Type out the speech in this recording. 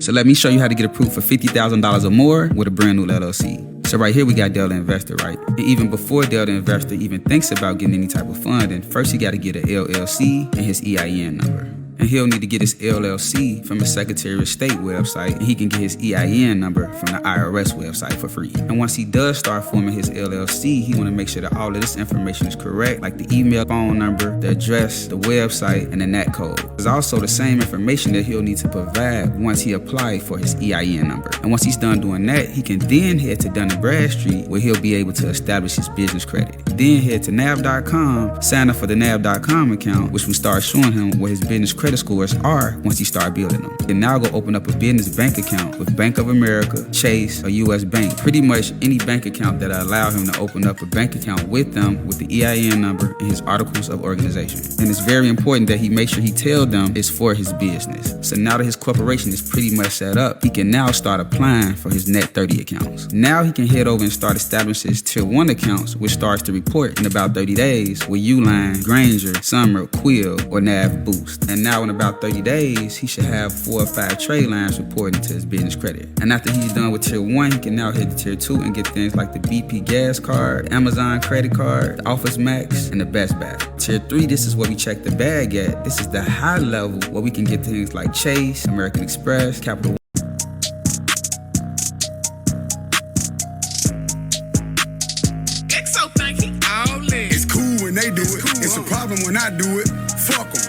So let me show you how to get approved for $50,000 or more with a brand new LLC. So right here we got Delta Investor, right? And even before Delta Investor even thinks about getting any type of funding, first he got to get an LLC and his EIN number. And he'll need to get his LLC from the Secretary of State website, and he can get his EIN number from the IRS website for free. And once he does start forming his LLC, he want to make sure that all of this information is correct, like the email, phone number, the address, the website, and the NAT code. There's also the same information that he'll need to provide once he applied for his EIN number. And once he's done doing that, he can then head to Dun & Bradstreet, where he'll be able to establish his business credit. Then head to nav.com, sign up for the nav.com account, which will start showing him what his business credit scores are once he start building them. And now go open up a business bank account with Bank of America, Chase, or US Bank. Pretty much any bank account that allow him to open up a bank account with them with the EIN number and his articles of organization. And it's very important that he make sure he tell them it's for his business. So now that his corporation is pretty much set up, he can now start applying for his Net 30 accounts. Now he can head over and start establishing his Tier 1 accounts, which starts to report in about 30 days with Uline, Granger, Summer, Quill, or Nav Boost. And now in about 30 days, he should have 4 or 5 trade lines reporting to his business credit. And after he's done with Tier 1, he can now hit the Tier 2 and get things like the BP gas card, Amazon credit card, the Office Max, and the Best Buy. Tier 3, this is where we check the bag at. This is the high level where we can get things like Chase, American Express, Capital. It's so funky. All in. It's cool when they do it. It's a problem when I do it. Fuck 'em.